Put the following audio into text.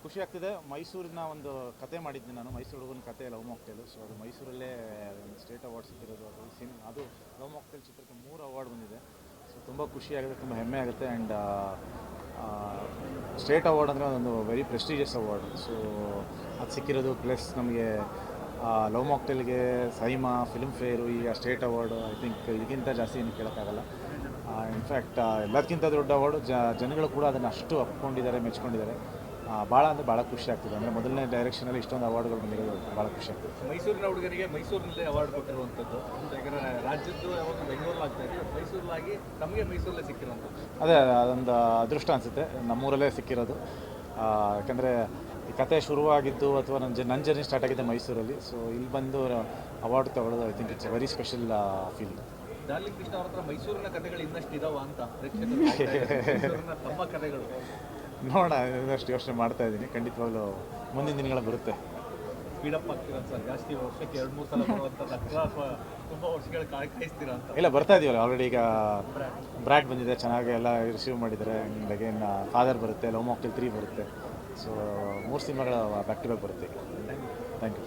ಖುಷಿ ಆಗ್ತಿದೆ. ಮೈಸೂರಿನ ಒಂದು ಕತೆ ಮಾಡಿದ್ದೀನಿ ನಾನು, ಮೈಸೂರು ಹುಡುಗನ ಕತೆ ಲವ್ ಮಾಕ್ಟೇಲು. ಸೊ ಅದು ಮೈಸೂರಲ್ಲೇ ಒಂದು ಸ್ಟೇಟ್ ಅವಾರ್ಡ್ ಸಿಕ್ಕಿರೋದು. ಅದು ಲವ್ ಮಾಕ್ಟೇಲ್ ಚಿತ್ರಕ್ಕೆ 3 ಅವಾರ್ಡ್ ಬಂದಿದೆ. ಸೊ ತುಂಬ ಖುಷಿಯಾಗುತ್ತೆ, ತುಂಬ ಹೆಮ್ಮೆ ಆಗುತ್ತೆ. ಆ್ಯಂಡ್ ಸ್ಟೇಟ್ ಅವಾರ್ಡ್ ಅಂದರೆ ಒಂದು ವೆರಿ ಪ್ರೆಸ್ಟೀಜಿಯಸ್ ಅವಾರ್ಡ್. ಸೊ ಅದು ಸಿಕ್ಕಿರೋದು, ಪ್ಲಸ್ ನಮಗೆ ಲವ್ ಮಾಕ್ಟೇಲ್ಗೆ ಸೈಮಾ, ಫಿಲ್ಮ್ ಫೇರು, ಈಗ ಸ್ಟೇಟ್ ಅವಾರ್ಡು, ಐ ಥಿಂಕ್ ಇದಕ್ಕಿಂತ ಜಾಸ್ತಿ ಏನು ಕೇಳೋಕ್ಕಾಗಲ್ಲ. ಇನ್ಫ್ಯಾಕ್ಟ್ ಎಲ್ಲದಕ್ಕಿಂತ ದೊಡ್ಡ ಅವಾರ್ಡು. ಜನಗಳು ಕೂಡ ಅದನ್ನು ಅಷ್ಟು ಒಪ್ಕೊಂಡಿದ್ದಾರೆ, ಮೆಚ್ಕೊಂಡಿದ್ದಾರೆ. ಭಾಳ ಅಂದರೆ ಭಾಳ ಖುಷಿ ಆಗ್ತಿದೆ. ಅಂದರೆ ಮೊದಲನೇ ಡೈರೆಕ್ಷನಲ್ಲಿ ಇಷ್ಟೊಂದು ಅವಾರ್ಡ್ಗಳು ಬಂದಿರೋದು ಭಾಳ ಖುಷಿ ಆಗ್ತಿದೆ. ಮೈಸೂರಿನ ಹುಡುಗರಿಗೆ ಮೈಸೂರಿನಲ್ಲೇ ಅವಾರ್ಡ್ ಕೊಟ್ಟಿರುವಂಥದ್ದು, ಯಾಕಂದರೆ ರಾಜ್ಯದ್ದು ಯಾವಾಗ ಬೆಂಗಳೂರಲ್ಲಿ ಆಗ್ತಾ ಇದೆ, ಮೈಸೂರಲ್ಲಾಗಿ ನಮಗೆ ಮೈಸೂರಲ್ಲೇ ಸಿಕ್ಕಿರೋಂಥದ್ದು ಅದೇ ಅದೊಂದು ಅದೃಷ್ಟ ಅನಿಸುತ್ತೆ, ನಮ್ಮೂರಲ್ಲೇ ಸಿಕ್ಕಿರೋದು. ಯಾಕಂದರೆ ಈ ಕತೆ ಶುರುವಾಗಿದ್ದು ಅಥವಾ ನನ್ನ ಜರ್ನಿ ಸ್ಟಾರ್ಟ್ ಆಗಿದೆ ಮೈಸೂರಲ್ಲಿ. ಸೊ ಇಲ್ಲಿ ಬಂದು ಅವಾರ್ಡ್ ತಗೊಳ್ಳೋದು, I think it's A very special feel. Darling Krishna ಅವ್ರ ಹತ್ರ ಮೈಸೂರಿನ ಕಥೆಗಳು ಇನ್ನಷ್ಟು ಇದಾವ ಅಂತ ಪ್ರೇಕ್ಷಕರು ತಮ್ಮ ಕಥೆಗಳು ನೋಡೋಣ, ಇನ್ನಷ್ಟು ಯೋಚನೆ ಮಾಡ್ತಾ ಇದ್ದೀನಿ. ಖಂಡಿತವಾಗ್ಲೂ ಮುಂದಿನ ದಿನಗಳ ಬರುತ್ತೆ. ಸ್ಪೀಡಪ್ ಆಗ್ತೀರಾ ಸರ್? ಜಾಸ್ತಿ ವರ್ಷಕ್ಕೆ 2-3 ಸಲ ಬರುವಂಥದ್ದು ಅಥವಾ ತುಂಬ ವರ್ಷಗಳು ಕಾಯ್ತೀರಾ ಅಂತ? ಇಲ್ಲ, ಬರ್ತಾ ಇದೀವಲ್ಲ ಆಲ್ರೆಡಿ. ಈಗ ಬ್ರ್ಯಾಡ್ ಬಂದಿದೆ, ಚೆನ್ನಾಗಿ ಎಲ್ಲ ರಿಸೀವ್ ಮಾಡಿದ್ದಾರೆ. ಅಗೇನ್ ಫಾದರ್ ಬರುತ್ತೆ, ಲವ್ ಮಾಕ್ಟೇಲ್ 3 ಬರುತ್ತೆ. ಸೊ 3 ಸಿನಿಮಾಗಳು ಬ್ಯಾಕ್ ಟು ಬ್ಯಾಕ್ ಬರುತ್ತೆ. Thank you.